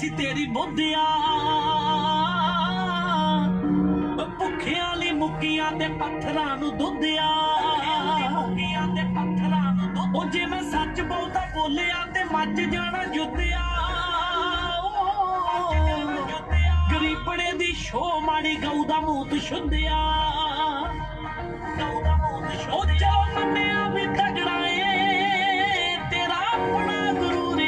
कैसी तेरी बुद्धिया भुखियां ली मुक्कियां ते पत्थरां नूं दुद्धिया ओ जे मैं सच बोलदा बोलिया ते मच जाना युद्धिया गरीबड़े दी शो माड़ी गऊ दा मूत शुद्धिया ओ चलो मन्निया भी तगड़ा तेरा अपना गुरूर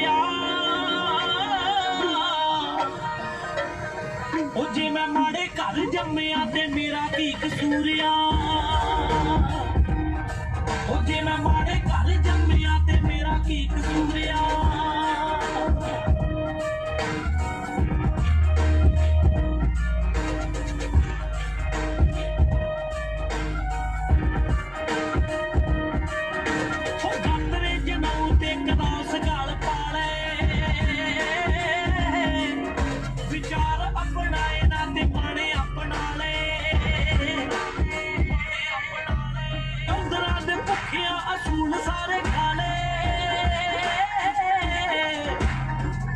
ओ जे मैं माड़े घर जम्मिया ते मेरा की कसूरिया ओ जे मैं माड़े घर जम्मिया ते मेरा की कसूरिया सारे खाले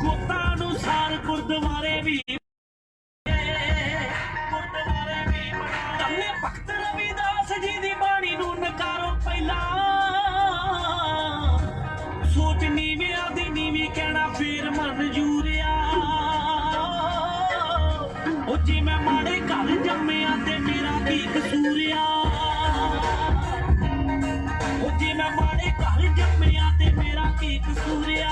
गोतानुसार गुरुद्वारे भी भगत रविदास जी दी बाणी नूं नकारो पहला सोच नीवे आदि नीवी कहना फिर मंजूरिया ओ जी मैं माड़े घर जम्मिया ते मेरा की कसूरिया जी मैं माड़े घर जम्मिया ते मेरा की कसूरिया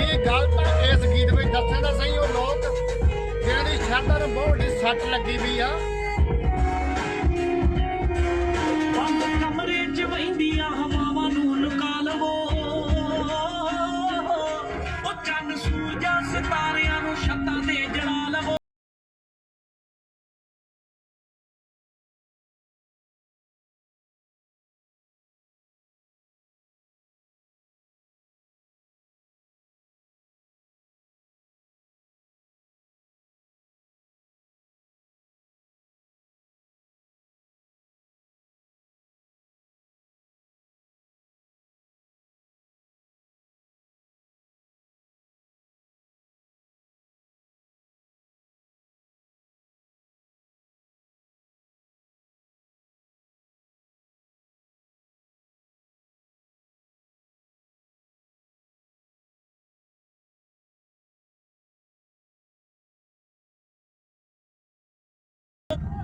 ਇਹ ਗੱਲ ਤਾਂ ਇਸ ਗੀਤ ਵਿੱਚ ਦੱਸਣ ਦਾ ਸਹੀ ਉਹ ਲੋਕ ਜਿਹਨਾਂ ਦੀ ਸ਼ਰਧਾ ਨੂੰ ਬਹੁਤ ਵੱਡੀ ਸੱਟ ਲੱਗੀ ਵੀ ਆ ਬੰਦ ਕਮਰੇ 'ਚ ਵਹਿੰਦੀਆਂ ਹਵਾਵਾਂ ਨੂੰ ਲੁਕਾ ਲਵੋ ਉਹ ਚੰਨ ਸੂਰਜਾਂ ਸਿਤਾਰਿਆਂ ਨੂੰ ਛੱਤਾਂ ਤੇ ਜਲਾ ਲਵੋ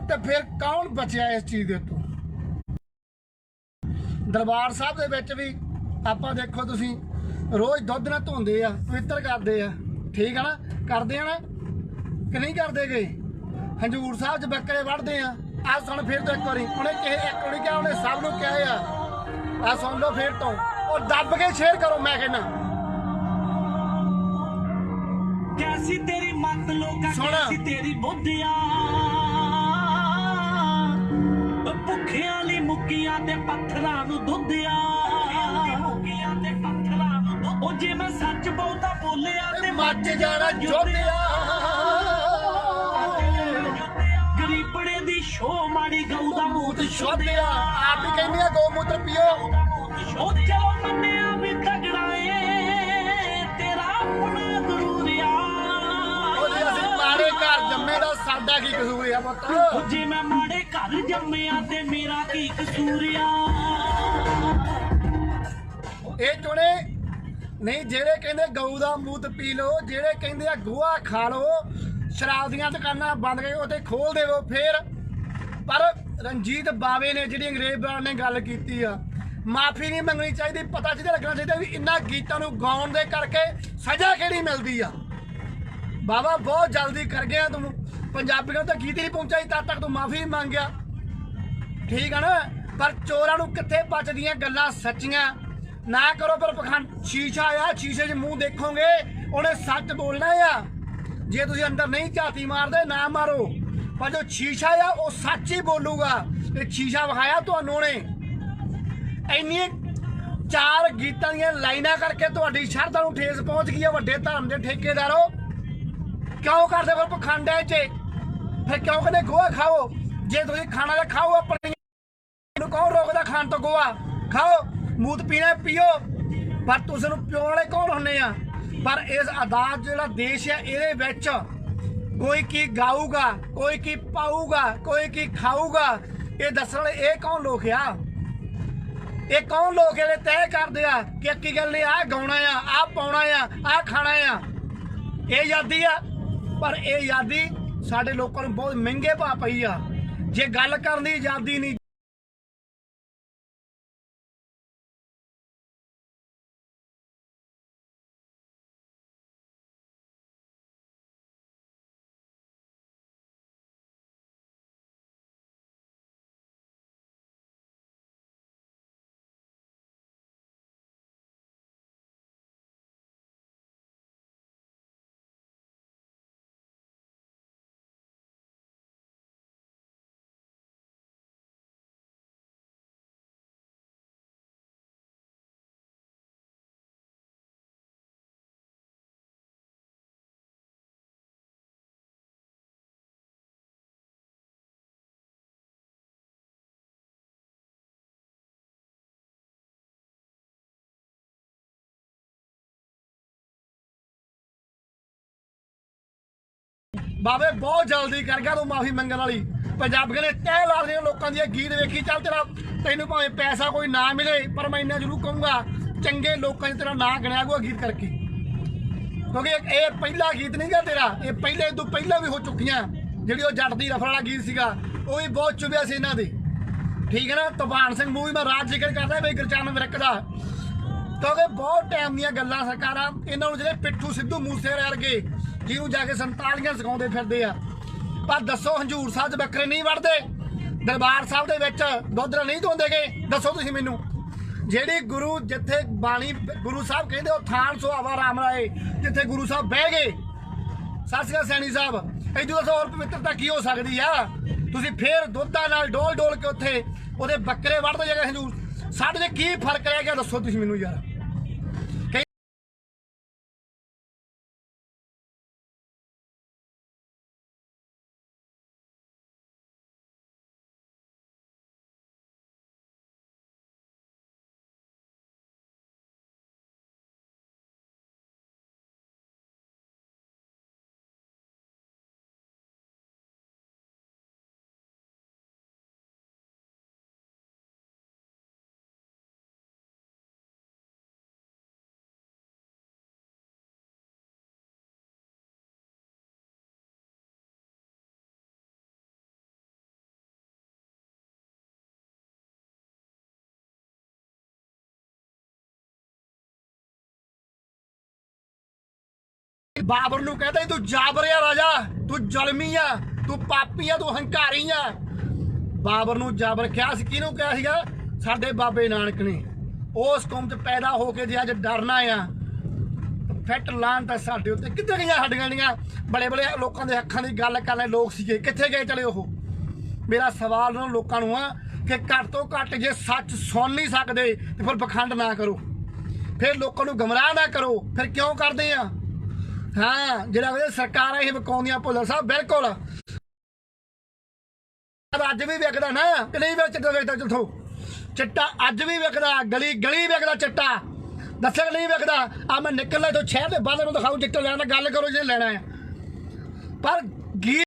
ਤੇ ਫਿਰ ਕੌਣ ਬਚਿਆ ਇਸ ਚੀਜ਼ ਦੇ ਤੋਂ ਦਰਬਾਰ ਸਾਹਿਬ ਦੇ ਵਿੱਚ ਵੀ ਆਪਾਂ ਦੇਖੋ ਤੁਸੀਂ ਰੋਜ਼ ਦੁੱਧ ਨਾਲ ਧੋਂਦੇ ਆ ਪਵਿੱਤਰ ਕਰਦੇ ਆ ਠੀਕ ਆ ਨਾ ਕਰਦੇ ਆ ਨਾ ਕਿ ਨਹੀਂ ਕਰਦੇ ਗਏ ਹਜੂਰ ਸਾਹਿਬ 'ਚ ਬੱਕਰੇ ਵੜਦੇ ਆ ਆ ਸੁਣ ਫਿਰ ਤੋਂ ਇੱਕ ਵਾਰੀ ਉਹਨੇ ਕਿਹਾ ਉਹਨੇ ਸਭ ਨੂੰ ਕਿਹਾ ਆ ਸੁਣ ਲਓ ਫਿਰ ਤੋਂ ਉਹ ਦੱਬ ਕੇ ਸ਼ੇਅਰ ਕਰੋ ਮੈਂ ਕਹਿੰਦਾ कैसी तेरी मत लोका कैसी तेरी बुद्धिया भुखियां ली मुक्कियां ते पत्थरां नूं दुद्धिया ओ जे मैं सच बहुता बोलिया ते मच जाना जोधिया गरीबड़े दी शो माड़ी गऊ दा मूत शुद्धिया आप ही कहंदी गौ मूत्र पियो ओ चलो मन्निया भी तगड़ा तेरा अपना गुरूर माड़े घर जम्मे दा साडा की कसूर है पुत्त जी मैं माड़े घर जम्मिया ते मेरा की कसूरिया ਇਹ ਚੁਣੇ ਨਹੀਂ ਜਿਹੜੇ ਕਹਿੰਦੇ ਗਊ ਦਾ ਮੂਤ ਪੀ ਲਓ ਜਿਹੜੇ ਕਹਿੰਦੇ ਆ ਗੋਹਾ ਖਾ ਲਓ ਸ਼ਰਾਬ ਦੀਆਂ ਦੁਕਾਨਾਂ ਬੰਦ ਕਰਕੇ ਉੱਥੇ ਖੋਲ ਦੇਵੋ ਫੇਰ ਪਰ ਰਣਜੀਤ ਬਾਵੇ ਨੇ ਜਿਹੜੀ ਅੰਗਰੇਜ਼ ਬਰਾੜ ਨੇ ਗੱਲ ਕੀਤੀ ਆ ਮਾਫੀ ਨਹੀਂ ਮੰਗਣੀ ਚਾਹੀਦੀ ਪਤਾ ਜਿਹਦੇ ਲੱਗਣਾ ਚਾਹੀਦਾ ਵੀ ਇਹਨਾਂ ਗੀਤਾਂ ਨੂੰ ਗਾਉਣ ਦੇ ਕਰਕੇ ਸਜ਼ਾ ਕਿਹੜੀ ਮਿਲਦੀ ਆ ਬਾਬਾ ਬਹੁਤ ਜਲਦੀ ਕਰ ਗਿਆ ਤੂੰ ਪੰਜਾਬੀਆਂ ਨੂੰ ਤਾਂ ਗੀਤ ਨਹੀਂ ਪਹੁੰਚਾਈ ਤਦ ਤੱਕ ਤੂੰ ਮਾਫੀ ਨਹੀਂ ਮੰਗਿਆ ਠੀਕ ਆ ਨਾ ਪਰ ਚੋਰਾਂ ਨੂੰ ਕਿੱਥੇ ਬਚਦੀਆਂ ਗੱਲਾਂ ਸੱਚੀਆਂ ना करो पर पखंड शीशा आ शीशे च मुंह देखोगे उन्हें सच बोलना आ जे तुम अंदर नहीं झाती मारते ना मारो पर जो शीशा आ वो सच ही बोलूगा शीशा विखाया तुहानू ने इन्नी 4 गीतां दी लाइनां करके तुहाडी शरधा नूं ठेस पहुंच गई है वड्डे धर्म दे ठेकेदारों क्यों करदे फिर पखंड च फिर क्यों कहते गोहा खाओ जे तुसीं खाना तो खाओ अपनी कौन रोकदा खाण तो गोहा खाओ मूत पीना पियो ਪਰ ਤੁਸੀਂ ਨੂੰ ਪਿਓ ਵਾਲੇ ਕੌਣ ਹੁੰਦੇ ਆ? ਪਰ ਇਸ ਆਜ਼ਾਦ ਜਿਹੜਾ ਦੇਸ਼ ਹੈ ਇਹਦੇ ਵਿੱਚ ਕੋਈ ਕੀ ਗਾਊਗਾ, ਕੋਈ ਕੀ ਪਾਊਗਾ, ਕੋਈ ਕੀ ਖਾਊਗਾ, ਇਹ ਦੱਸਣ ਵਾਲੇ ਇਹ ਕੌਣ ਲੋਕ ਆ? ਇਹ ਕੌਣ ਲੋਕ ਇਹਦੇ ਤੈਅ ਕਰਦੇ ਆ ਕਿ ਕੀ ਗੱਲ ਨਹੀਂ ਆਹ ਗਾਉਣਾ ਆ, ਆਹ ਪਾਉਣਾ ਆ, ਆਹ ਖਾਣਾ ਆ? ਇਹ ਆਜ਼ਾਦੀ ਆ। ਪਰ ਇਹ ਆਜ਼ਾਦੀ ਸਾਡੇ ਲੋਕਾਂ ਨੂੰ ਬਹੁਤ ਮਹਿੰਗੇ ਪਾ ਪਈ ਆ। ਜੇ ਗੱਲ ਕਰਨ ਦੀ ਆਜ਼ਾਦੀ ਨਹੀਂ, ਬਾਵੇ ਬਹੁਤ ਜਲਦੀ ਕਰ ਗਿਆ ਤੂੰ ਮਾਫੀ ਮੰਗਣ ਵਾਲੀ। ਪੰਜਾਬੀਆਂ ਨੇ ਤਹਿ ਲਾ ਦੇਣੇ ਲੋਕਾਂ ਦੀਆਂ ਗੀਤ ਵੇਖੀ। ਚੱਲ ਤੈਨੂੰ ਭਾਵੇਂ ਪੈਸਾ ਕੋਈ ਨਾ ਮਿਲੇ, ਪਰ ਮੈਂ ਇੰਨਾ ਜ਼ਰੂਰ ਕਹੂੰਗਾ ਚੰਗੇ ਲੋਕਾਂ 'ਚ ਤੇਰਾ ਨਾਂ ਗਿਣਿਆ ਗਿਆ ਗੀਤ ਕਰਕੇ। ਕਿਉਂਕਿ ਇਹ ਪਹਿਲਾ ਗੀਤ ਨਹੀਂ ਗਾ ਤੇਰਾ, ਇਹ ਪਹਿਲੇ ਤੋਂ ਪਹਿਲਾਂ ਵੀ ਹੋ ਚੁੱਕੀਆਂ। ਜਿਹੜੀ ਉਹ ਜੱਟ ਦੀ ਰਫਲ ਵਾਲਾ ਗੀਤ ਸੀਗਾ ਉਹ ਵੀ ਬਹੁਤ ਚੁਭਿਆ ਸੀ ਇਹਨਾਂ ਦੇ, ਠੀਕ ਹੈ ਨਾ। ਤੂਫਾਨ ਸਿੰਘ ਮੂਵੀ ਮੈਂ ਰਾਜ ਜ਼ਿਕਰ ਕਰਦਾ ਬਈ ਗੁਰਚਰਨ ਵਿਰਕ ਦਾ। ਕਿਉਂਕਿ ਬਹੁਤ ਟਾਈਮ ਦੀਆਂ ਗੱਲਾਂ ਸਰਕਾਰਾਂ ਇਹਨਾਂ ਨੂੰ, ਜਿਹੜੇ ਪਿੱਠੂ ਸਿੱਧੂ ਮੂਸੇਵਾਲੇ ਵਰਗੇ ਜਿਹਨੂੰ ਜਾ ਕੇ 47 ਸਿਖਾਉਂਦੇ ਫਿਰਦੇ ਆ। ਪਰ ਦੱਸੋ ਹਜ਼ੂਰ ਸਾਹਿਬ 'ਚ ਬੱਕਰੇ ਨਹੀਂ ਵੜਦੇ? ਦਰਬਾਰ ਸਾਹਿਬ ਦੇ ਵਿੱਚ ਦੁੱਧ ਨਹੀਂ ਧੋਂਦੇ ਗਏ? ਦੱਸੋ ਤੁਸੀਂ ਮੈਨੂੰ। ਜਿਹੜੀ ਗੁਰੂ ਜਿੱਥੇ ਬਾਣੀ ਗੁਰੂ ਸਾਹਿਬ ਕਹਿੰਦੇ ਉਹ ਥਾਨ ਸੁਹਾਵਾ ਰਾਮ ਰਾਏ, ਜਿੱਥੇ ਗੁਰੂ ਸਾਹਿਬ ਬਹਿ ਗਏ। ਸਤਿ ਸ਼੍ਰੀ ਅਕਾਲ ਸੈਣੀ ਸਾਹਿਬ। ਇਦੋਂ ਦੱਸੋ ਹੋਰ ਪਵਿੱਤਰਤਾ ਕੀ ਹੋ ਸਕਦੀ ਆ? ਤੁਸੀਂ ਫੇਰ ਦੁੱਧਾਂ ਨਾਲ ਡੋਲ ਡੋਲ ਕੇ ਉੱਥੇ ਉਹਦੇ ਬੱਕਰੇ ਵੜਦੇ ਜਗ੍ਹਾ ਹਜ਼ੂਰ। ਸਾਡੇ 'ਚ ਕੀ ਫਰਕ ਰਹਿ ਗਿਆ ਦੱਸੋ ਤੁਸੀਂ ਮੈਨੂੰ ਯਾਰ। ਬਾਬਰ ਨੂੰ ਕਹਿੰਦਾ ਤੂੰ ਜਾਬਰ ਆ ਰਾਜਾ, ਤੂੰ ਜ਼ਲਮੀ ਆ, ਤੂੰ ਪਾਪੀ ਆ, ਤੂੰ ਹੰਕਾਰੀ ਆ। ਬਾਬਰ ਨੂੰ ਜਾਬਰ ਕਿਹਾ ਸੀ। ਕਿਹਨੂੰ ਕਿਹਾ ਸੀਗਾ? ਸਾਡੇ ਬਾਬੇ ਨਾਨਕ ਨੇ। ਉਸ ਕੌਮ 'ਚ ਪੈਦਾ ਹੋ ਕੇ ਜੇ ਅੱਜ ਡਰਨਾ ਆ, ਫਿੱਟ ਲਾਣ ਤਾਂ ਸਾਡੇ ਉੱਤੇ ਕਿੱਥੇ ਗਈਆਂ ਸਾਡੀਆਂ ਦੀਆਂ ਬੜੇ ਬੜੇ ਲੋਕਾਂ ਦੇ ਅੱਖਾਂ ਦੀ ਗੱਲ ਕਰਨ ਲੋਕ ਸੀਗੇ, ਕਿੱਥੇ ਗਏ ਚਲੇ ਉਹ? ਮੇਰਾ ਸਵਾਲ ਉਹਨਾਂ ਲੋਕਾਂ ਨੂੰ ਆ ਕਿ ਘੱਟ ਤੋਂ ਘੱਟ ਜੇ ਸੱਚ ਸੁਣ ਨਹੀਂ ਸਕਦੇ ਤੇ ਫਿਰ ਪਖੰਡ ਨਾ ਕਰੋ, ਫਿਰ ਲੋਕਾਂ ਨੂੰ ਗਮਰਾਹ ਨਾ ਕਰੋ। ਫਿਰ ਕਿਉਂ ਕਰਦੇ ਆ? ਹਾਂ, ਜਿਹੜਾ ਸਰਕਾਰਾਂ ਇਹ ਵਿਕਾਉਂਦੀਆਂ ਭੁੱਲਰ ਸਾਹਿਬ, ਬਿਲਕੁਲ ਅੱਜ ਵੀ ਵਿਕਦਾ ਨਾ ਕਿ ਨਹੀਂ? ਚਿੱਟਾ ਵੇਚਦਾ ਚੁੱਥੋ ਚਿੱਟਾ ਅੱਜ ਵੀ ਵਿਕਦਾ, ਗਲੀ ਗਲੀ ਵਿਕਦਾ ਚਿੱਟਾ। ਦੱਸਿਆ ਨਹੀਂ ਵਿਕਦਾ? ਆ ਮੈਂ ਨਿਕਲਣਾ ਤੋਂ ਸ਼ਹਿਰ ਦੇ ਬਾਹਰ ਨੂੰ ਦਿਖਾਊ ਚਿੱਟਾ ਲੈਣਾ, ਗੱਲ ਕਰੋ ਜੇ ਲੈਣਾ ਹੈ। ਪਰ ਗੀਤ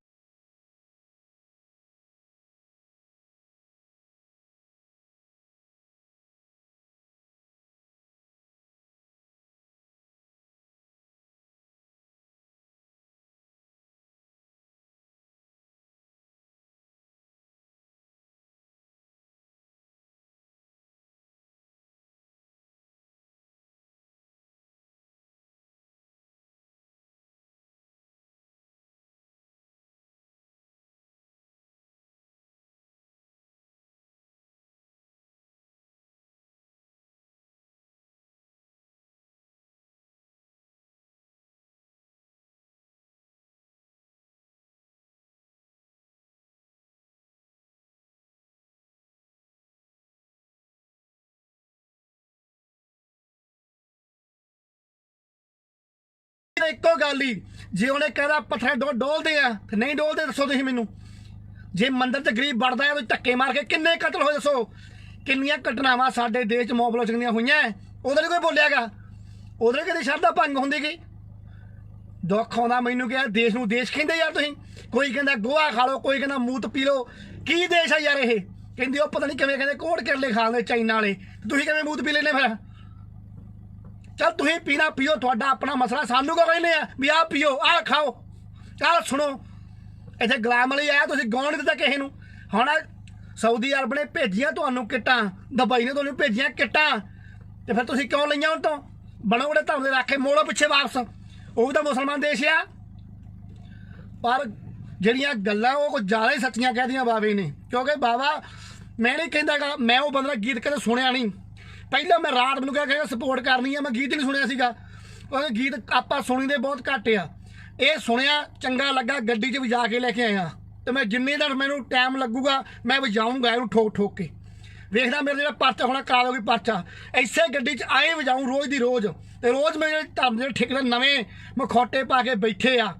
ਇੱਕੋ ਗੱਲ ਹੀ, ਜੇ ਉਹਨੇ ਕਹਿੰਦਾ ਪੱਥਰ ਡੋਲਦੇ ਆ ਤੇ ਨਹੀਂ ਡੋਲਦੇ ਦੱਸੋ ਤੁਸੀਂ ਮੈਨੂੰ। ਜੇ ਮੰਦਿਰ 'ਚ ਗਰੀਬ ਵੜਦਾ ਆ, ਧੱਕੇ ਮਾਰ ਕੇ ਕਿੰਨੇ ਕਤਲ ਹੋਏ ਦੱਸੋ? ਕਿੰਨੀਆਂ ਘਟਨਾਵਾਂ ਸਾਡੇ ਦੇਸ਼ 'ਚ ਮੌਬ ਲੋਚਿੰਗ ਦੀਆਂ ਹੋਈਆਂ उधर नहीं कोई बोलियागा उधर कभी श्रद्धा भंग होंगी गई दुख आउंदा मैनू क्या देश नूं देश कहंदे यार तुसीं कोई कहंदा गोहा खा लो कोई कहंदा मूत पी लो की देश है यार ये कहंदे पता नहीं किवें कहंदे कोड़ किरले खांदे चाइना वाले तुसीं किवें मूत पी लेने फिर चल तुसीं पीना पियो तुहाडा अपना मसला सानू क्यों कहने भी आ पियो आ खाओ चल सुनो इत्थे गुलाम अली आया तुसीं गौण नहीं दित्ता किसे नूं हुण सऊदी अरब ने भेजियां तुहानूं किट्टां दुबई ने तुहानूं भेजियां किट्टां ते फिर तुसीं क्यों लईआं उन तों बनो बड़े धर्म दे राखे मोड़ो पिछे वापस वो भी तो मुसलमान देश आ पर ਜਿਹੜੀਆਂ ਗੱਲਾਂ ਉਹ ਕੁਝ ਜ਼ਿਆਦਾ ਹੀ ਸੱਚੀਆਂ ਕਹਿਦੀਆਂ ਬਾਵੇ ਨੇ ਕਿਉਂਕਿ ਬਾਵਾ ਮੈਂ ਨਹੀਂ ਕਹਿੰਦਾਗਾ ਮੈਂ ਉਹ ਬੰਦਾ ਗੀਤ ਕਦੇ ਸੁਣਿਆ ਨਹੀਂ ਪਹਿਲਾਂ ਮੈਂ ਰਾਤ ਨੂੰ ਕਹਿ ਸਪੋਰਟ ਕਰਨੀ ਆ ਮੈਂ ਗੀਤ ਨਹੀਂ ਸੁਣਿਆ ਸੀਗਾ ਕਿਉਂਕਿ ਗੀਤ ਆਪਾਂ ਸੁਣੀਦੇ ਬਹੁਤ ਘੱਟ ਆ ਇਹ ਸੁਣਿਆ ਚੰਗਾ ਲੱਗਾ ਗੱਡੀ 'ਚ ਵੀ ਜਾ ਕੇ ਲੈ ਕੇ ਆਇਆ ਤੇ ਮੈਂ ਜਿੰਨੇ ਦਿਨ ਮੈਨੂੰ ਟਾਈਮ ਲੱਗੂਗਾ ਮੈਂ ਵਜਾਊਂਗਾ ਇਹਨੂੰ ਠੋਕ ਠੋਕ ਕੇ ਵੇਖਦਾ ਮੇਰੇ ਜਿਹੜਾ ਪਰਚਾ ਹੋਣਾ ਕਰਾ ਦੋਗੀ ਪਰਚਾ ਐਸੇ ਗੱਡੀ 'ਚ ਆਏ ਵਜਾਊਂ ਰੋਜ਼ ਦੀ ਰੋਜ਼ ਤੇ ਰੋਜ਼ ਮੇਰੇ ਧਰਮ ਦੇ ਠੇਕੇਦਾਰ ਨਵੇਂ ਮਖੌਟੇ ਪਾ ਕੇ ਬੈਠੇ ਆ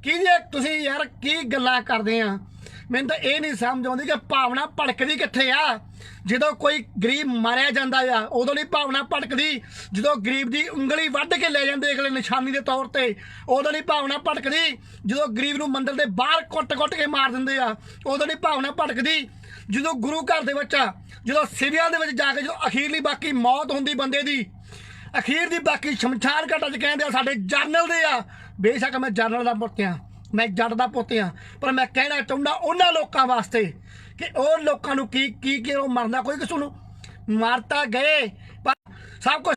ਕਿਹਦੀ ਤੁਸੀਂ ਯਾਰ ਕੀ ਗੱਲਾਂ ਕਰਦੇ ਆ ਮੈਨੂੰ ਤਾਂ ਇਹ ਨਹੀਂ ਸਮਝ ਆਉਂਦੀ ਕਿ ਭਾਵਨਾ ਭੜਕਦੀ ਕਿੱਥੇ ਆ ਜਦੋਂ ਕੋਈ ਗਰੀਬ ਮਾਰਿਆ ਜਾਂਦਾ ਆ ਉਦੋਂ ਨਹੀਂ ਭਾਵਨਾ ਭੜਕਦੀ ਜਦੋਂ ਗਰੀਬ ਦੀ ਉਂਗਲੀ ਵੱਢ ਕੇ ਲੈ ਜਾਂਦੇ ਅਗਲੇ ਨਿਸ਼ਾਨੀ ਦੇ ਤੌਰ ਤੇ ਉਦੋਂ ਨਹੀਂ ਭਾਵਨਾ ਭੜਕਦੀ ਜਦੋਂ ਗਰੀਬ ਨੂੰ ਮੰਦਰ ਦੇ ਬਾਹਰ ਕੁੱਟ-ਕੁੱਟ ਕੇ ਮਾਰ ਦਿੰਦੇ ਆ ਉਦੋਂ ਨਹੀਂ ਭਾਵਨਾ ਭੜਕਦੀ ਜਦੋਂ ਗੁਰੂ ਘਰ ਦੇ ਵਿੱਚ ਜਦੋਂ ਸਿਵਿਆਂ ਦੇ ਵਿੱਚ ਜਾ ਕੇ ਜਦੋਂ ਅਖੀਰਲੀ ਬਾਕੀ ਮੌਤ ਹੁੰਦੀ ਬੰਦੇ ਦੀ ਅਖੀਰ ਦੀ ਬਾਕੀ ਸ਼ਮਸ਼ਾਨ ਘਾਟਾਂ 'ਚ ਕਹਿੰਦੇ ਆ ਸਾਡੇ ਜਰਨਲ ਦੇ ਆ बेशक मैं जनरल का पुत हाँ मैं जट का पुत हाँ पर मैं कहना चाहता उन्होंने लोगों वास्ते कि और लोगों की मरना कोई किसी को मारता गए पर सब कुछ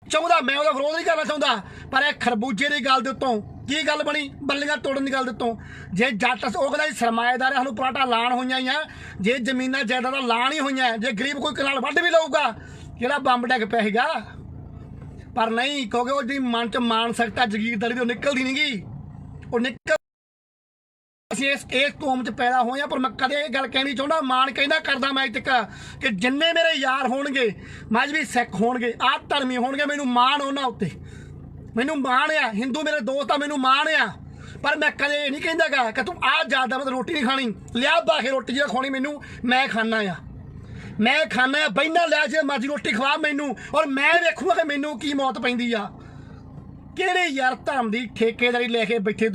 ਚਾਹੁੰਦਾ ਮੈਂ ਉਹਦਾ ਵਿਰੋਧ ਨਹੀਂ ਕਰਨਾ ਚਾਹੁੰਦਾ ਪਰ ਇਹ ਖਰਬੂਜੇ ਦੀ ਗੱਲ ਦੇ ਉੱਤੋਂ ਕੀ ਗੱਲ ਬਣੀ ਬੱਲੀਆਂ ਤੋੜਨ ਦੀ ਗੱਲ ਦੇ ਉੱਤੋਂ ਜੇ ਜੱਟ ਉਹ ਕਹਿੰਦਾ ਸਰਮਾਏਦਾਰ ਸਾਨੂੰ ਪਰਾਟਾ ਲਾਣ ਹੋਈਆਂ ਹੀ ਆ ਜੇ ਜ਼ਮੀਨਾਂ ਜਾਇਦਾਦਾਂ ਲਾਣ ਹੀ ਹੋਈਆਂ ਜੇ ਗਰੀਬ ਕੋਈ ਕਨਾਲ ਵੱਢ ਵੀ ਲਊਗਾ ਕਿਹੜਾ ਬੰਬ ਡਿੱਗ ਪਿਆ ਹੈਗਾ ਪਰ ਨਹੀਂ ਕਿਉਂਕਿ ਉਹਦੀ ਮਨ 'ਚ ਮਾਨਸਿਕਤਾ ਜਗੀਰਦਾਰੀ ਤੋਂ ਨਿਕਲਦੀ ਨਹੀਂ ਗਈ ਉਹ ਨਿਕਲ ਅਸੀਂ ਇਸ ਕੌਮ 'ਚ ਪੈਦਾ ਹੋਏ ਆ ਪਰ ਮੈਂ ਕਦੇ ਇਹ ਗੱਲ ਕਹਿਣੀ ਚਾਹੁੰਦਾ ਮਾਣ ਕਹਿੰਦਾ ਕਰਦਾ ਮੈਂ ਅੱਜ ਤੱਕ ਕਿ ਜਿੰਨੇ ਮੇਰੇ ਯਾਰ ਹੋਣਗੇ ਮਜ਼੍ਹਬੀ ਸਿੱਖ ਹੋਣਗੇ ਆਹ ਧਰਮੀ ਹੋਣਗੇ ਮੈਨੂੰ ਮਾਣ ਉਹਨਾਂ ਉੱਤੇ ਮੈਨੂੰ ਮਾਣ ਆ ਹਿੰਦੂ ਮੇਰੇ ਦੋਸਤ ਆ ਮੈਨੂੰ ਮਾਣ ਆ ਪਰ ਮੈਂ ਕਦੇ ਇਹ ਨਹੀਂ ਕਹਿੰਦਾਗਾ ਕਿ ਤੂੰ ਆਹ ਜ਼ਿਆਦਾ ਮਤਲਬ ਰੋਟੀ ਨਹੀਂ ਖਾਣੀ ਲਿਆ ਬਾਖੇ ਰੋਟੀ ਜਿਹੜਾ ਖਾਣੀ ਮੈਨੂੰ ਮੈਂ ਖਾਣਾ ਆ ਬਹਿਨਾ ਲਿਆ ਜੇ ਮਰਜ਼ੀ ਰੋਟੀ ਖਵਾ ਮੈਨੂੰ ਔਰ ਮੈਂ ਵੇਖੂਗਾ ਕਿ ਮੈਨੂੰ ਕੀ ਮੌਤ ਪੈਂਦੀ ਆ ਕਿਹੜੇ ਯਾਰ ਧਰਮ ਦੀ ਠੇਕੇਦਾਰੀ ਲੈ ਕੇ ਬੈਠੇ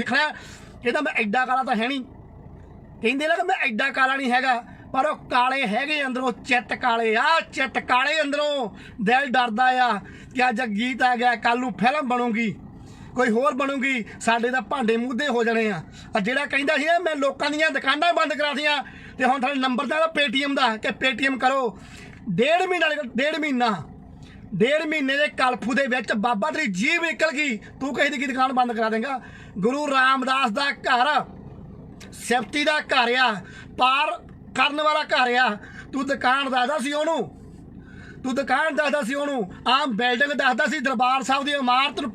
ਦੇਖਣਾ ਕਹਿੰਦਾ ਮੈਂ ਐਡਾ ਕਾਲਾ ਤਾਂ ਹੈ ਨਹੀਂ, ਕਹਿੰਦੇ ਨਾ ਕਿ ਮੈਂ ਐਡਾ ਕਾਲਾ ਨਹੀਂ ਹੈਗਾ, ਪਰ ਉਹ ਕਾਲੇ ਹੈਗੇ ਅੰਦਰੋਂ, ਚਿੱਤ ਕਾਲੇ ਆ, ਚਿੱਤ ਕਾਲੇ ਅੰਦਰੋਂ। ਦਿਲ ਡਰਦਾ ਆ ਕਿ ਅੱਜ ਗੀਤ ਆ ਗਿਆ, ਕੱਲ ਨੂੰ ਫਿਲਮ ਬਣੂਗੀ, ਕੋਈ ਹੋਰ ਬਣੂਗੀ, ਸਾਡੇ ਤਾਂ ਭਾਂਡੇ ਮੂਧੇ ਹੋ ਜਾਣੇ ਆ। ਜਿਹੜਾ ਕਹਿੰਦਾ ਸੀ ਨਾ ਮੈਂ ਲੋਕਾਂ ਦੀਆਂ ਦੁਕਾਨਾਂ ਬੰਦ ਕਰਾਤੀਆਂ, ਤੇ ਹੁਣ ਤੁਹਾਡੇ ਨੰਬਰ ਦਾ ਪੇਟੀਐਮ ਦਾ ਕਿ ਪੇਟੀਐਮ ਕਰੋ। ਡੇਢ ਮਹੀਨੇ ਦੇ ਕਲਫੂ ਦੇ ਵਿੱਚ ਬਾਬਾ ਤੇਰੀ ਜੀਭ ਨਿਕਲ ਗਈ, ਤੂੰ ਕਿਸੇ ਦੀ ਦੁਕਾਨ ਬੰਦ ਕਰਾ ਦੇਂਗਾ। ਗੁਰੂ ਰਾਮਦਾਸ ਦਾ ਘਰ ਸਿਫਤੀ ਦਾ ਘਰ ਆ, ਪਾਰ ਕਰਨ ਵਾਲਾ ਘਰ ਆ। ਤੂੰ ਦੁਕਾਨ ਦੱਸਦਾ ਸੀ ਉਹਨੂੰ, ਆਮ ਬਿਲਡਿੰਗ ਦੱਸਦਾ ਸੀ, ਦਰਬਾਰ ਸਾਹਿਬ ਦੀ ਇਮਾਰਤ ਨੂੰ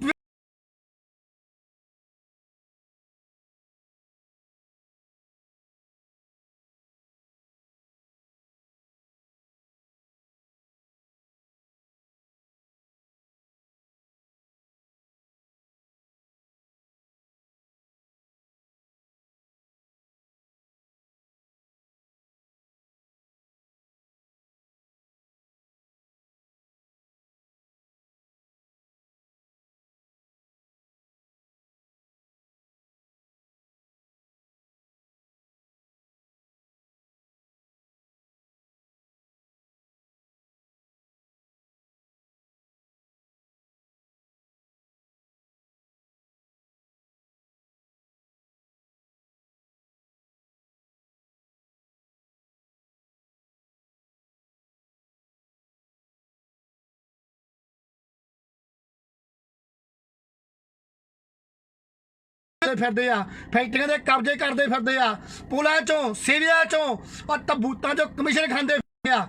ਫਿਰਦੇ ਆ, ਫੈਕਟਰੀਆਂ ਦੇ ਕਬਜ਼ੇ ਕਰਦੇ ਫਿਰਦੇ ਆ, ਪੁਲਾਂ ਚੋਂ, ਸਿਵਿਆਂ ਚੋਂ, ਔਰ ਤਬੂਤਾਂ ਚੋਂ ਕਮਿਸ਼ਨ ਖਾਂਦੇ ਫਿਰਦੇ ਆ।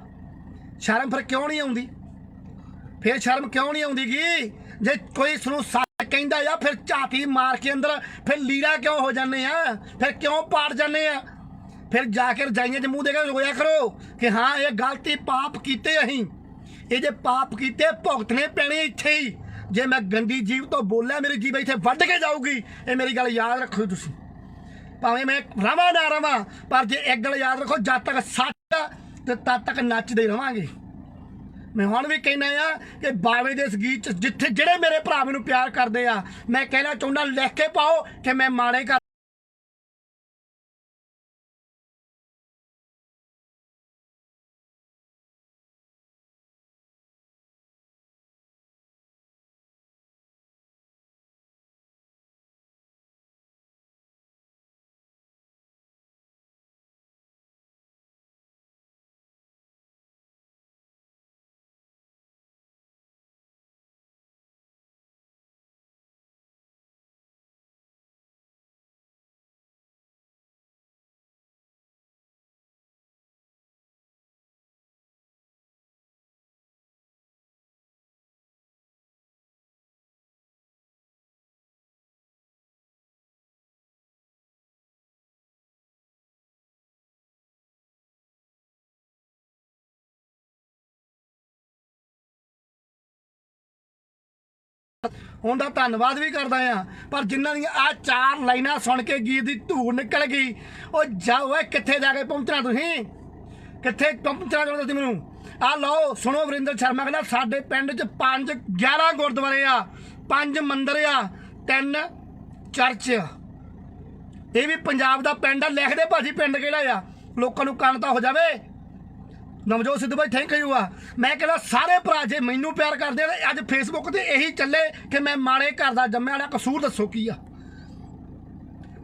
ਸ਼ਰਮ ਫਿਰ ਕਿਉਂ ਨਹੀਂ ਆਉਂਦੀ? ਫਿਰ ਸ਼ਰਮ ਕਿਉਂ ਨਹੀਂ ਆਉਂਦੀ ਗੀ? ਜੇ ਕੋਈ ਇਸਨੂੰ ਸੱਚ ਕਹਿੰਦਾ ਆ, ਫਿਰ ਝਾਤੀ ਮਾਰ ਕੇ ਅੰਦਰ ਫਿਰ ਲੀੜਾ ਕਿਉਂ ਹੋ ਜਾਂਦੇ ਆ? ਫਿਰ ਕਿਉਂ ਪਾੜ ਜਾਂਦੇ ਆ? ਫਿਰ ਜਾ ਕੇ ਰਜਾਈਆਂ 'ਚ ਮੂੰਹ ਦੇ ਕੇ ਰੋਇਆ ਕਰੋ ਕਿ ਹਾਂ ਇਹ ਗਲਤੀ ਪਾਪ ਕੀਤੇ ਅਸੀਂ, ਇਹ ਜੇ ਪਾਪ ਕੀਤੇ ਭੁਗਤਣੇ ਪੈਣੇ ਇੱਥੇ ਹੀ। ਜੇ ਮੈਂ ਗੰਦੀ ਜੀਭ ਤੋਂ ਬੋਲਿਆ, ਮੇਰੀ ਜੀਭ ਇੱਥੇ ਵੱਢ ਕੇ ਜਾਊਗੀ। ਇਹ ਮੇਰੀ ਗੱਲ ਯਾਦ ਰੱਖੋ ਤੁਸੀਂ, ਭਾਵੇਂ ਮੈਂ ਰਵਾਂ ਨਾ ਰਵਾਂ, ਪਰ ਜੇ ਇੱਕ ਗੱਲ ਯਾਦ ਰੱਖੋ, ਜਦ ਤੱਕ ਸੱਚ ਆ ਤੇ ਤਦ ਤੱਕ ਨੱਚਦੇ ਰਵਾਂਗੇ। ਮੈਂ ਹੁਣ ਵੀ ਕਹਿਣਾ ਆ ਕਿ ਬਾਵੇ ਦੇ ਇਸ ਗੀਤ 'ਚ ਜਿੱਥੇ ਜਿਹੜੇ ਮੇਰੇ ਭਰਾ ਮੈਨੂੰ ਪਿਆਰ ਕਰਦੇ ਆ, ਮੈਂ ਕਹਿਣਾ ਚਾਹੁੰਦਾ ਲਿਖ ਕੇ ਪਾਓ ਕਿ ਮੈਂ ਮਾੜੇ ਕਰ ਹੁਣ ਦਾ ਧੰਨਵਾਦ ਵੀ ਕਰਦਾ ਆ। ਪਰ ਜਿਨ੍ਹਾਂ ਦੀਆਂ ਆ 4 ਲਾਈਨਾਂ ਸੁਣ ਕੇ ਗੀਤ ਦੀ ਧੂੜ ਨਿਕਲ ਗਈ, ਉਹ ਜਾਓ ਕਿੱਥੇ ਜਾ ਕੇ ਪਹੁੰਚਣਾ ਤੁਸੀਂ, ਕਿੱਥੇ ਪਹੁੰਚਣਾ ਚਾਹੁੰਦੇ ਤੁਸੀਂ ਮੈਨੂੰ? ਆ ਲਓ ਸੁਣੋ, ਵਰਿੰਦਰ ਸ਼ਰਮਾ ਕਹਿੰਦਾ ਸਾਡੇ ਪਿੰਡ 'ਚ 11 ਗੁਰਦੁਆਰੇ ਆ, 5 ਮੰਦਿਰ ਆ, 3 ਚਰਚ ਆ। ਇਹ ਵੀ ਪੰਜਾਬ ਦਾ ਪਿੰਡ ਆ। ਲਿਖਦੇ ਭਾਜੀ ਪਿੰਡ ਕਿਹੜਾ ਆ, ਲੋਕਾਂ ਨੂੰ ਕੰਨ ਤਾਂ ਹੋ ਜਾਵੇ। ਨਵਜੋਤ ਸਿੱਧੂ ਭਾਈ ਥੈਂਕ ਯੂ ਆ। ਮੈਂ ਕਹਿੰਦਾ ਸਾਰੇ ਭਰਾ ਜੇ ਮੈਨੂੰ ਪਿਆਰ ਕਰਦੇ ਆ, ਅੱਜ ਫੇਸਬੁੱਕ ਤੇ ਇਹੀ ਚੱਲੇ ਕਿ ਮੈਂ ਮਾੜੇ ਘਰ ਦਾ ਜੰਮਿਆ ਵਾਲਾ, ਕਸੂਰ ਦੱਸੋ ਕੀ ਆ?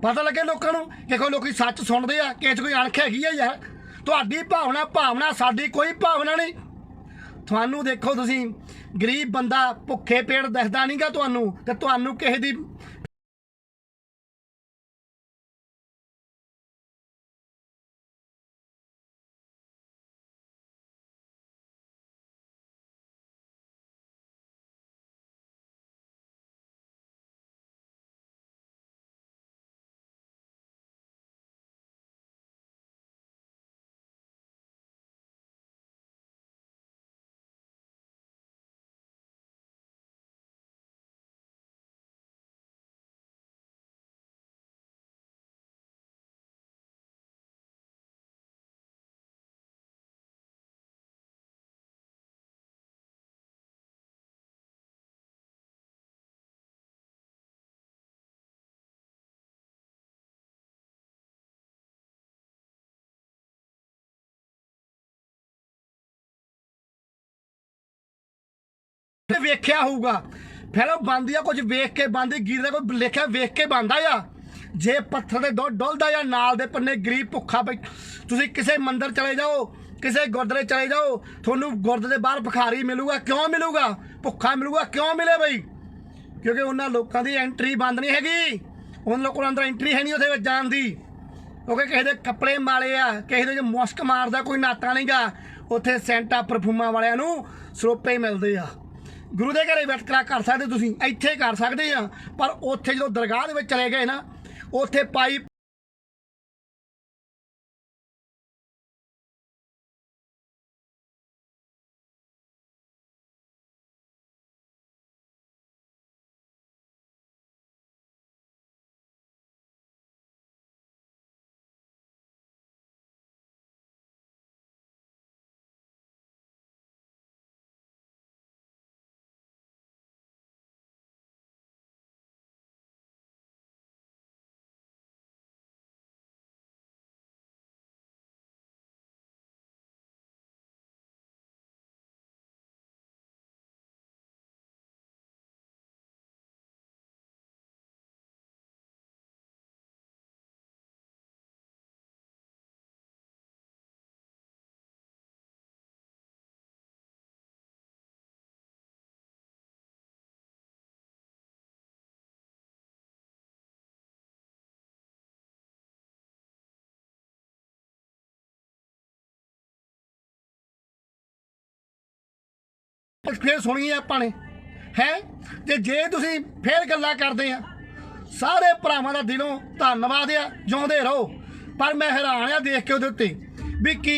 ਪਤਾ ਲੱਗੇ ਲੋਕਾਂ ਨੂੰ ਕਿ ਕੋਈ ਲੋਕੀ ਸੱਚ ਸੁਣਦੇ ਆ, ਕਿਸੇ 'ਚ ਕੋਈ ਅਣਖ ਹੈਗੀ ਆ ਯਾਰ। ਤੁਹਾਡੀ ਭਾਵਨਾ ਸਾਡੀ ਕੋਈ ਭਾਵਨਾ ਨਹੀਂ। ਤੁਹਾਨੂੰ ਦੇਖੋ, ਤੁਸੀਂ ਗਰੀਬ ਬੰਦਾ ਭੁੱਖੇ ਪੇਟ ਦਿਖਦਾ ਨਹੀਂਗਾ ਤੁਹਾਨੂੰ, ਤੇ ਤੁਹਾਨੂੰ ਕਿਸੇ ਦੀ ਵੇਖਿਆ ਹੋਊਗਾ ਫਿਲਮ ਬਣਦੀ ਆ ਕੁਝ ਵੇਖ ਕੇ ਬਣਦੀ ਗੀਤ ਦਾ ਕੋਈ ਲਿਖਿਆ ਵੇਖ ਕੇ ਬਣਦਾ ਆ ਜੇ ਪੱਥਰ ਦੇ ਡੁੱਲਦਾ ਜਾਂ ਨਾਲ ਦੇ ਪੰਨੇ ਗਰੀਬ ਭੁੱਖਾ ਬੈ ਤੁਸੀਂ ਕਿਸੇ ਮੰਦਿਰ ਚਲੇ ਜਾਓ ਕਿਸੇ ਗੁਰਦੁਆਰੇ ਚਲੇ ਜਾਓ ਤੁਹਾਨੂੰ ਗੁਰਦੁਆਰੇ ਦੇ ਬਾਹਰ ਭਿਖਾਰੀ ਮਿਲੂਗਾ ਕਿਉਂ ਮਿਲੂਗਾ ਭੁੱਖਾ ਮਿਲੂਗਾ ਕਿਉਂ ਮਿਲੇ ਬਈ ਕਿਉਂਕਿ ਉਹਨਾਂ ਲੋਕਾਂ ਦੀ ਐਂਟਰੀ ਬੰਦ ਨਹੀਂ ਹੈਗੀ ਉਹਨਾਂ ਲੋਕਾਂ ਅੰਦਰ ਐਂਟਰੀ ਹੈ ਨਹੀਂ ਉਹਦੇ ਵਿੱਚ ਜਾਣ ਦੀ ਕਿਉਂਕਿ ਕਿਸੇ ਦੇ ਕੱਪੜੇ ਮਾਲੇ ਆ ਕਿਸੇ ਦੇ ਮੁਸ਼ਕ ਮਾਰਦਾ ਕੋਈ ਨਾਤਾ ਨਹੀਂਗਾ ਉੱਥੇ ਸੈਂਟਾ ਪਰਫਿਊਮਾਂ ਵਾਲਿਆਂ ਨੂੰ ਸਰੋਪੇ ਮਿਲਦੇ ਆ ਗੁਰੂ ਦੇ ਘਰੇ ਵਿਤਕਰਾ ਕਰ ਸਕਦੇ ਤੁਸੀਂ ਇੱਥੇ ਕਰ ਸਕਦੇ ਆ ਪਰ ਉੱਥੇ ਜਦੋਂ ਦਰਗਾਹ ਦੇ ਵਿੱਚ ਚਲੇ ਗਏ ਨਾ ਉੱਥੇ ਪਾਈ फिर सुनी अपने है जे तुसी फिर गल्लां करदे आ सारे भरावां दा दिलों धन्नवाद आ जिउंदे रहो पर मैं हैरान आ देख के उहदे उत्ते भी की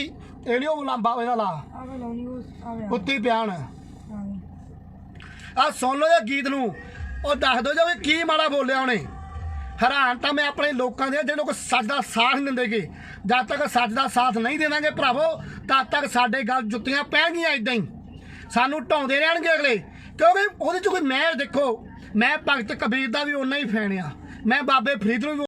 एलियो लांबा इहदा ला उत्ते बयान आ सुन लो गीत नूं और दस दो जो की माड़ा बोलिया उन्हें हैरान तो मैं अपने लोगों के जो लोग सच का साथ नहीं देंगे जब तक सच का साथ नहीं देवांगे भरावो तब तक साडे गल जुत्तियां पैणगियां इदां ही सानू ढाउंदे रहणगे अगले क्योंकि ਉਹਦੇ ਚ ਕੋਈ मैं देखो मैं भगत कबीर का भी उन्ना ही फैन आ मैं बाबे फरीद नूं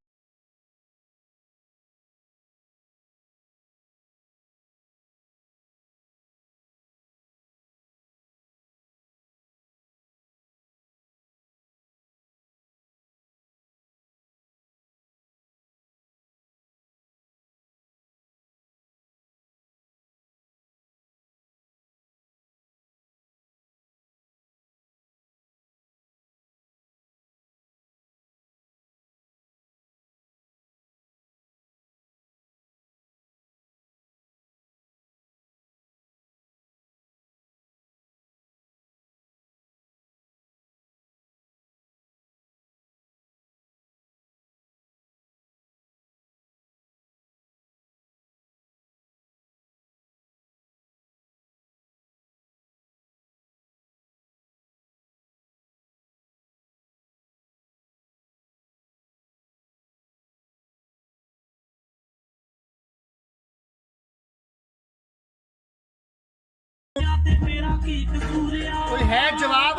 ਤੇ ਮੇਰਾ ਕੀ ਕਸੂਰਿਆ कोई है जवाब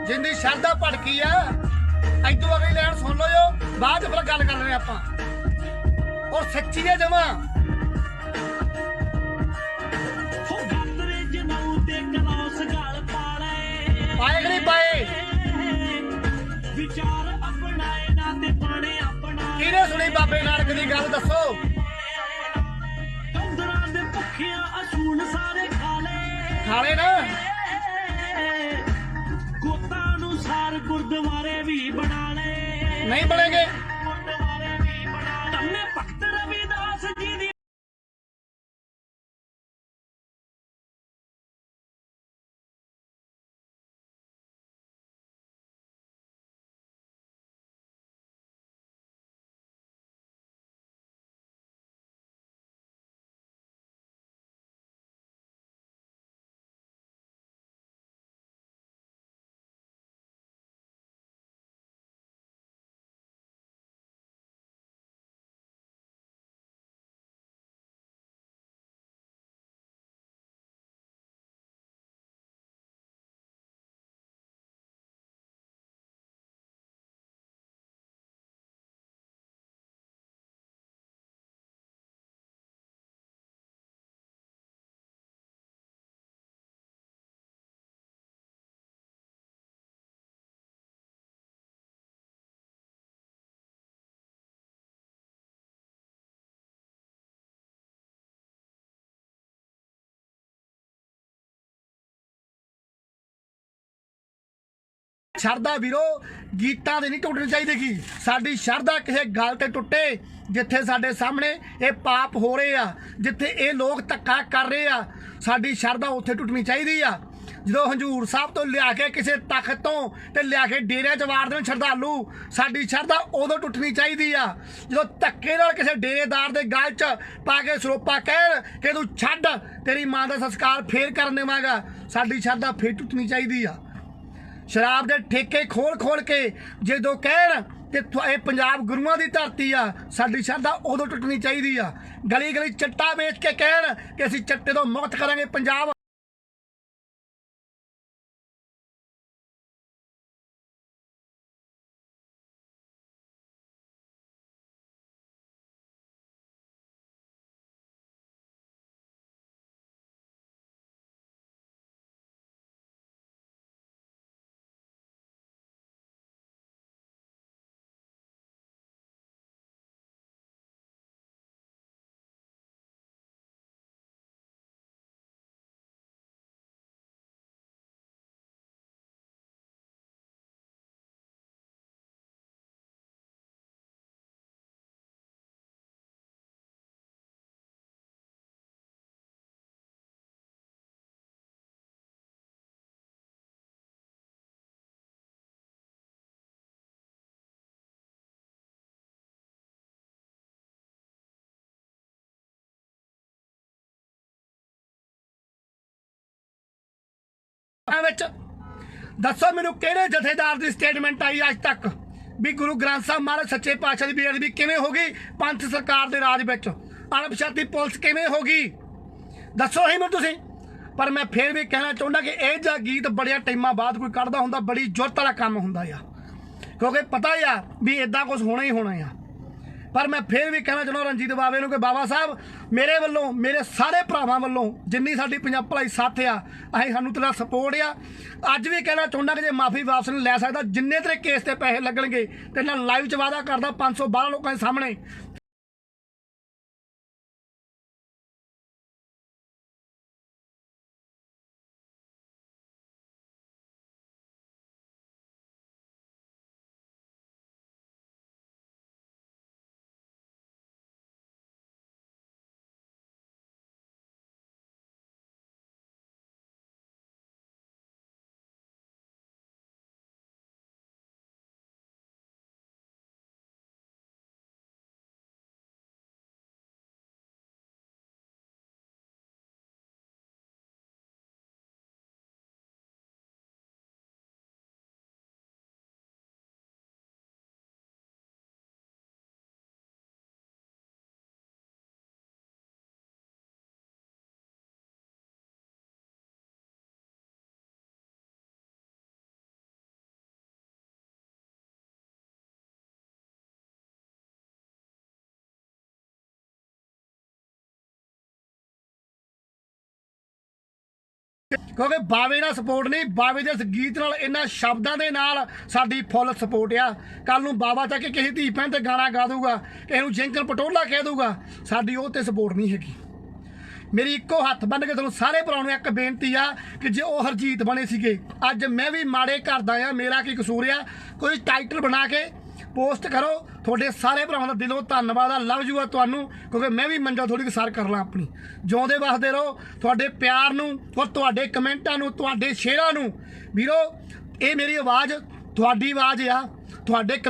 जिंदी शरदा भड़की है इदू अगली लैन सुन लो जो बाद फिर गल कर रहे आप और सच्ची है जमा ਹੋ ਗਾਤਰੇ ਜਨਾਉ ਤੇ ਕਲਾਸ ਗਲ ਪਾਲੇ पाए कि नहीं पाए ਵਿਚਾਰ ਅਪਣਾਏ ਨਾ ਤੇ ਪਾਣੇ ਆਪਣਾ किने सुनी बाबे नानक की गल दसो ਕੰਦਰਾਂ ਦੇ ਭੁੱਖਿਆਂ ਅਸੂਲ ਸਾਰੇ ਖਾਲੇ खाले ना ਗੋਤਾਂ ਅਨੁਸਾਰ ਗੁਰਦੁਆਰੇ ਵੀ ਬਣਾ ਲਏ नहीं बनेंगे ਗੁਰਦੁਆਰੇ ਵੀ ਬਣਾ ਤੰਨੇ ਭਗਤ ਰਵਿਦਾਸ ਜੀ ਦੀ ਸ਼ਰਧਾ ਵੀਰੋ ਗੀਤਾਂ ਦੇ ਨਹੀਂ ਟੁੱਟਣੀ ਚਾਹੀਦੀ ਗੀ। ਸਾਡੀ ਸ਼ਰਧਾ ਕਿਸੇ ਗੱਲ ਤੇ ਟੁੱਟੇ ਜਿੱਥੇ ਸਾਡੇ ਸਾਹਮਣੇ ਇਹ ਪਾਪ ਹੋ ਰਹੇ ਆ, ਜਿੱਥੇ ਇਹ ਲੋਕ ਧੱਕਾ ਕਰ ਰਹੇ ਆ, ਸਾਡੀ ਸ਼ਰਧਾ ਉੱਥੇ ਟੁੱਟਣੀ ਚਾਹੀਦੀ ਆ। ਜਦੋਂ ਹਜ਼ੂਰ ਸਾਹਿਬ ਤੋਂ ਲਿਆ ਕੇ ਕਿਸੇ ਤਖਤ ਤੋਂ ਤੇ ਲਿਆ ਕੇ ਡੇਰਿਆਂ 'ਚ ਵਾਰ ਦੇਣ ਸ਼ਰਧਾਲੂ, ਸਾਡੀ ਸ਼ਰਧਾ ਉਦੋਂ ਟੁੱਟਣੀ ਚਾਹੀਦੀ ਆ ਜਦੋਂ ਧੱਕੇ ਨਾਲ ਕਿਸੇ ਡੇਰੇਦਾਰ ਦੇ ਗਲ 'ਚ ਪਾ ਕੇ ਸਰੋਪਾ ਕਹਿਣ ਕਿ ਤੂੰ ਛੱਡ, ਤੇਰੀ ਮਾਂ ਦਾ ਸੰਸਕਾਰ ਫੇਰ ਕਰਨ ਦੇਵਾਂਗਾ, ਸਾਡੀ ਸ਼ਰਧਾ ਫੇਰ ਟੁੱਟਣੀ ਚਾਹੀਦੀ ਆ। ਸ਼ਰਾਬ ਦੇ ਠੇਕੇ ਖੋਲ ਕੇ ਜਦੋਂ ਕਹਿਣ ਕਿ ਇਹ ਪੰਜਾਬ ਗੁਰੂਆਂ ਦੀ ਧਰਤੀ ਆ, ਸਾਡੀ ਸ਼ਰਧਾ ਉਦੋਂ ਟੁੱਟਣੀ ਚਾਹੀਦੀ ਆ। ਗਲੀ ਚੱਟਾ ਵੇਚ ਕੇ ਕਹਿਣ ਕਿ ਅਸੀਂ ਚੱਟੇ ਤੋਂ ਮੁਕਤ ਕਰਾਂਗੇ ਪੰਜਾਬ। ਵਿੱਚ ਦੱਸੋ ਮੈਨੂੰ ਕਿਹੜੇ ਜਥੇਦਾਰ ਦੀ ਸਟੇਟਮੈਂਟ ਆਈ ਅੱਜ ਤੱਕ ਵੀ ਗੁਰੂ ਗ੍ਰੰਥ ਸਾਹਿਬ ਮਹਾਰਾਜ ਸੱਚੇ ਪਾਤਸ਼ਾਹ ਦੀ ਬੇਅਦਬੀ ਕਿਵੇਂ ਹੋ ਗਈ, ਪੰਥ ਸਰਕਾਰ ਦੇ ਰਾਜ ਵਿੱਚ ਅਣਪਛਾਤੀ ਪੁਲਿਸ ਕਿਵੇਂ ਹੋ ਗਈ, ਦੱਸੋ ਹੀ ਮੈਨੂੰ ਤੁਸੀਂ। ਪਰ ਮੈਂ ਫਿਰ ਵੀ ਕਹਿਣਾ ਚਾਹੁੰਦਾ ਕਿ ਇਹ ਜਿਹਾ ਗੀਤ ਬੜੀਆਂ ਟਾਈਮਾਂ ਬਾਅਦ ਕੋਈ ਕੱਢਦਾ ਹੁੰਦਾ, ਬੜੀ ਜ਼ਰੂਰਤ ਵਾਲਾ ਕੰਮ ਹੁੰਦਾ ਆ, ਕਿਉਂਕਿ ਪਤਾ ਆ ਵੀ ਇਦਾਂ ਕੁਝ ਹੋਣਾ ਹੀ ਹੋਣਾ ਆ। ਪਰ ਮੈਂ ਫਿਰ ਵੀ ਕਹਿਣਾ ਚਾਹੁੰਦਾ ਰਣਜੀਤ ਬਾਵੇ ਨੂੰ ਕਿ ਬਾਬਾ ਸਾਹਿਬ ਮੇਰੇ ਵੱਲੋਂ, ਮੇਰੇ ਸਾਰੇ ਭਰਾਵਾਂ ਵੱਲੋਂ ਜਿੰਨੀ ਸਾਡੀ ਪੰਜਾਬ ਭਲਾਈ ਸਾਥ ਆ, ਸਾਨੂੰ ਤੇਰਾ ਸਪੋਰਟ ਆ। ਅੱਜ ਵੀ ਕਹਿਣਾ ਚਾਹੁੰਦਾ ਕਿ ਜੇ ਮਾਫੀ ਵਾਪਸ ਨਹੀਂ ਲੈ ਸਕਦਾ, ਜਿੰਨੇ ਤੇਰੇ ਕੇਸ ਤੇ ਪੈਸੇ ਲੱਗਣਗੇ ਤੇ ਨਾਲ ਲਾਈਵ 'ਚ ਵਾਅਦਾ ਕਰਦਾ 512 ਲੋਕਾਂ ਦੇ ਸਾਹਮਣੇ ਕਿਉਂਕਿ ਬਾਵੇ ਨਾਲ ਸਪੋਰਟ ਨਹੀਂ, ਬਾਵੇ ਦੇ ਗੀਤ ਨਾਲ, ਇਹਨਾਂ ਸ਼ਬਦਾਂ ਦੇ ਨਾਲ ਸਾਡੀ ਫੁੱਲ ਸਪੋਰਟ ਆ। ਕੱਲ ਨੂੰ ਬਾਬਾ ਚੱਕ ਕੇ ਕਿਸੇ ਧੀ ਭੈਣ ਤੇ ਗਾਣਾ ਗਾ ਦੂਗਾ, ਕਿਸੇ ਨੂੰ ਜਿੰਕਲ ਪਟੋਲਾ ਕਹਿ ਦੂਗਾ, ਸਾਡੀ ਉਹ ਤੇ ਸਪੋਰਟ ਨਹੀਂ ਹੈਗੀ। ਮੇਰੀ ਇੱਕੋ ਹੱਥ ਬੰਨ ਕੇ ਤੁਹਾਨੂੰ ਸਾਰੇ ਭਰਾਵਾਂ ਨੂੰ ਇੱਕ ਬੇਨਤੀ ਆ ਕਿ ਜੇ ਉਹ ਹਰਜੀਤ ਬਣੇ ਸੀਗੇ, ਅੱਜ ਮੈਂ ਵੀ ਮਾੜੇ ਕਰਦਾ ਆ, ਮੇਰਾ ਕੀ ਕਸੂਰ ਆ, ਕੋਈ ਟਾਈਟਲ ਬਣਾ ਕੇ ਪੋਸਟ ਕਰੋ। ਤੁਹਾਡੇ ਸਾਰੇ ਭਰਾਵਾਂ ਦਾ ਦਿਲੋਂ ਧੰਨਵਾਦ ਆ, ਲਵ ਯੂ ਆ ਤੁਹਾਨੂੰ, ਕਿਉਂਕਿ ਮੈਂ ਵੀ ਮੰਜਾ ਥੋੜੀ ਸਰ ਕਰ ਲਾਂ ਆਪਣੀ। ਜਿਉਂਦੇ ਵਸਦੇ ਰਹੋ। ਤੁਹਾਡੇ ਪਿਆਰ ਨੂੰ ਔਰ ਤੁਹਾਡੇ ਕਮੈਂਟਾਂ ਨੂੰ, ਤੁਹਾਡੇ ਸ਼ੇਅਰਾਂ ਨੂੰ ਵੀਰੋ, ਇਹ ਮੇਰੀ ਆਵਾਜ਼ ਤੁਹਾਡੀ ਆਵਾਜ਼ ਆ, ਤੁਹਾਡੇ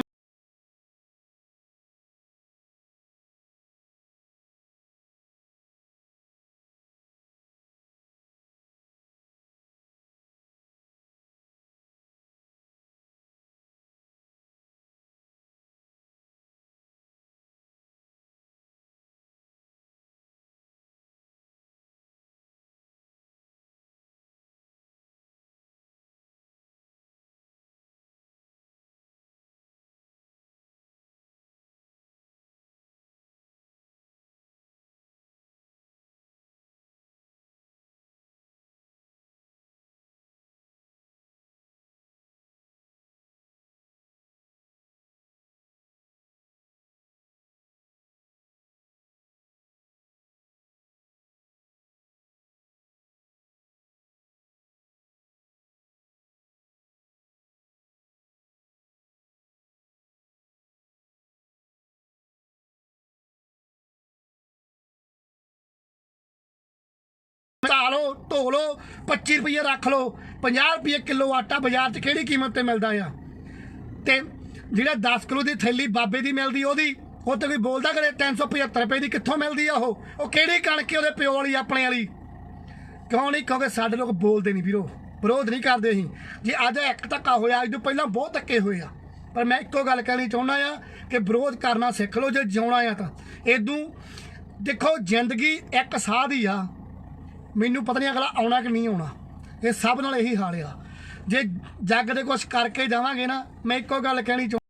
ਧੋ ਲਓ 25 ਰੁਪਏ ਰੱਖ ਲਓ 50 ਰੁਪਏ ਕਿਲੋ ਆਟਾ ਬਾਜ਼ਾਰ 'ਚ ਕਿਹੜੀ ਕੀਮਤ ਤੇ ਮਿਲਦਾ ਆ ਤੇ ਜਿਹੜਾ 10 ਕਿਲੋ ਦੀ ਥੈਲੀ ਬਾਬੇ ਦੀ ਮਿਲਦੀ ਉਹਦੀ ਉਹ ਤੇ ਕੋਈ ਬੋਲਦਾ ਕਰੇ 375 ਰੁਪਏ ਦੀ ਕਿੱਥੋਂ ਮਿਲਦੀ ਆ ਉਹ ਕਿਹੜੀ ਕਣਕ ਉਹਦੇ ਪਿਓ ਵਾਲੀ ਆਪਣੇ ਵਾਲੀ ਕਿਉਂ ਨਹੀਂ ਕਿਉਂਕਿ ਸਾਡੇ ਲੋਕ ਬੋਲਦੇ ਨਹੀਂ ਵੀਰੋ ਵਿਰੋਧ ਨਹੀਂ ਕਰਦੇ ਅਸੀਂ ਜੇ ਅੱਜ ਇੱਕ ਧੱਕਾ ਹੋਇਆ ਅੱਜ ਤੋਂ ਪਹਿਲਾਂ ਬਹੁਤ ਧੱਕੇ ਹੋਏ ਆ ਪਰ ਮੈਂ ਇੱਕੋ ਗੱਲ ਕਹਿਣੀ ਚਾਹੁੰਦਾ ਆ ਕਿ ਵਿਰੋਧ ਕਰਨਾ ਸਿੱਖ ਲਓ ਜੇ ਜਿਉਣਾ ਆ ਤਾਂ ਇਦੋਂ ਦੇਖੋ ਜ਼ਿੰਦਗੀ ਇੱਕ ਸਾਹ ਦੀ ਆ ਮੈਨੂੰ ਪਤਾ ਨਹੀਂ ਅਗਲਾ ਆਉਣਾ ਕਿ ਨਹੀਂ ਆਉਣਾ ਇਹ ਸਭ ਨਾਲ ਇਹੀ ਹਾਲ ਆ ਜੇ ਜੱਗ ਦੇ ਕੁਛ ਕਰਕੇ ਜਾਵਾਂਗੇ ਨਾ ਮੈਂ ਇੱਕੋ ਗੱਲ ਕਹਿਣੀ ਚਾਹੁੰਦਾ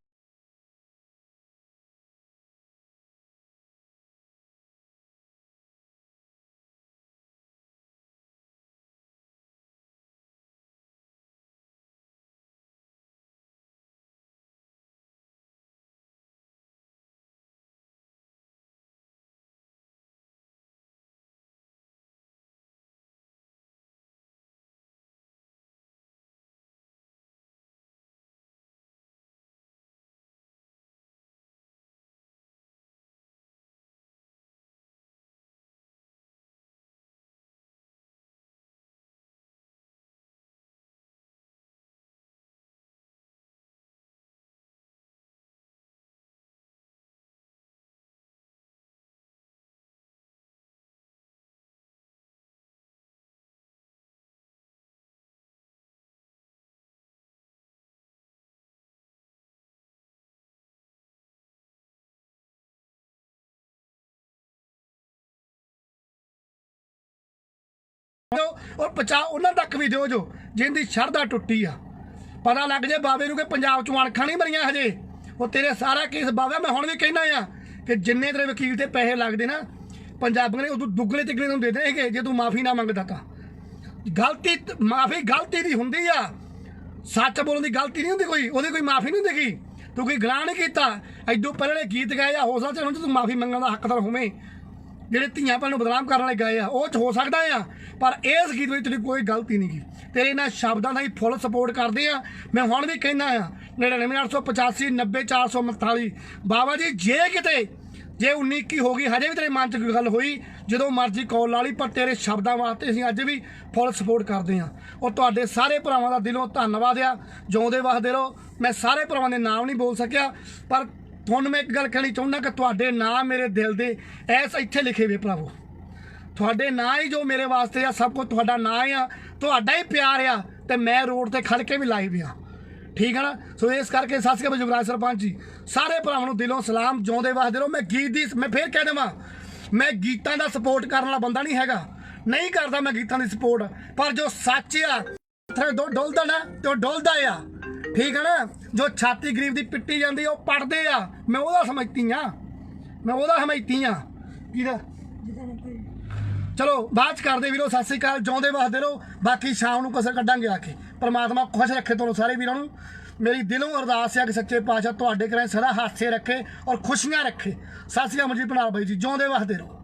और बचा उन्होंने तक भी दो जो जिंदी शरधा टुटी आ पता लग जाए बाबे नूं कि पंजाब चों अणखां नहीं मरियां हजे वो तेरे सारा केस बाबा मैं हुण भी कहना आ कि जिन्ने तेरे वकील ते पैसे लगदे ना पंजाबियों ने उदों दुगने तिगने तैनूं दे देणगे जे तूं माफ़ी ना मंगदा तां गलती माफ़ी गलती दी हुंदी आ सच बोलण दी गलती नहीं हुंदी कोई कोई माफ़ी नहीं देगी तूं कोई गुनाह नहीं कीता इदों पहले गीत गाए आ हो सकदा हुण तूं माफ़ी मंगण दा हकदार होवें ਜਿਹੜੇ ਧੀਆਂ ਭੈਣਾਂ ਨੂੰ ਬਦਨਾਮ ਕਰਨ ਵਾਲੇ ਗਏ ਆ ਉਹ ਚ ਹੋ ਸਕਦਾ ਆ ਪਰ ਇਸ ਗੀਤ ਵਿੱਚ ਤੇਰੀ ਕੋਈ ਗਲਤੀ ਨਹੀਂ ਗੀ ਤੇਰੇ ਇਹਨਾਂ ਸ਼ਬਦਾਂ ਦਾ ਹੀ ਫੁੱਲ ਸਪੋਰਟ ਕਰਦੇ ਆ ਮੈਂ ਹੁਣ ਵੀ ਕਹਿੰਦਾ ਆ 99 885 90 442 ਬਾਬਾ ਜੀ ਜੇ ਕਿਤੇ ਜੇ 19 21 ਹੋ ਗਈ ਹਜੇ ਵੀ ਤੇਰੇ ਮਨ 'ਚ ਕੋਈ ਗੱਲ ਹੋਈ ਜਦੋਂ ਮਰਜ਼ੀ ਕਾਲ ਲਾ ਲਈ ਪਰ ਤੇਰੇ ਸ਼ਬਦਾਂ ਵਾਸਤੇ ਅਸੀਂ ਅੱਜ ਵੀ ਫੁੱਲ ਸਪੋਰਟ ਕਰਦੇ ਆ ਉਹ ਤੁਹਾਡੇ ਸਾਰੇ ਭਰਾਵਾਂ ਦਾ ਦਿਲੋਂ ਧੰਨਵਾਦ ਆ ਜਿਉਂਦੇ ਵਸਦੇ ਰਹੋ ਮੈਂ ਸਾਰੇ ਭਰਾਵਾਂ ਦੇ ਨਾਮ ਨਹੀਂ ਬੋਲ ਸਕਿਆ ਪਰ ਤੁਹਾਨੂੰ ਮੈਂ ਇੱਕ ਗੱਲ ਕਹਿਣੀ ਚਾਹੁੰਦਾ ਕਿ ਤੁਹਾਡੇ ਨਾਂ ਮੇਰੇ ਦਿਲ ਦੇ ਐਸ ਇੱਥੇ ਲਿਖੇ ਵੇ ਭਰਾਵੋ ਤੁਹਾਡੇ ਨਾਂ ਹੀ ਜੋ ਮੇਰੇ ਵਾਸਤੇ ਆ ਸਭ ਕੁਝ ਤੁਹਾਡਾ ਨਾਂ ਆ ਤੁਹਾਡਾ ਹੀ ਪਿਆਰ ਆ ਤੇ ਮੈਂ ਰੋਡ ਤੇ ਖੜ ਕੇ ਵੀ ਲਾਈਵ ਆ ਠੀਕ ਹੈ ਨਾ ਸੋ ਇਸ ਕਰਕੇ ਸਤਿ ਸ਼੍ਰੀ ਅਕਾਲ ਯੁਵਰਾਜ ਸਰਪੰਚ ਜੀ ਸਾਰੇ ਭਰਾਵਾਂ ਨੂੰ ਦਿਲੋਂ ਸਲਾਮ ਜਿਉਂਦੇ ਵਸਦੇ ਰਹੋ ਮੈਂ ਗੀਤ ਦੀ ਮੈਂ ਫੇਰ ਕਹਿ ਦੇਵਾਂ ਮੈਂ ਗੀਤਾਂ ਦਾ ਸਪੋਰਟ ਕਰਨ ਵਾਲਾ ਬੰਦਾ ਨਹੀਂ ਹੈਗਾ ਨਹੀਂ ਕਰਦਾ ਮੈਂ ਗੀਤਾਂ ਦੀ ਸਪੋਰਟ ਪਰ ਜੋ ਸੱਚ ਆ ਡੁੱਲਦਾ ਨਾ ਤੇ ਉਹ ਡੁੱਲਦਾ ਆ ठीक है ना जो छाती गरीब की पिट्टी जाती वो पढ़ते आ मैं वो समझती हाँ मैं वो समझती हाँ कि चलो बाद करते वीरो सत श्री अकाल जिਉਂਦੇ वसदे रहो बाकी शाम को कसर कड्डांगे आके परमात्मा खुश रखे तुहानूं सारे वीरों मेरी दिलों अरदास है कि सच्चे पातशाह तुहाडे घरें सदा हासे रखे और खुशियां रखे सत श्री अकाल जी भनाल बाई जी जिਉਂਦੇ वसदे रहो।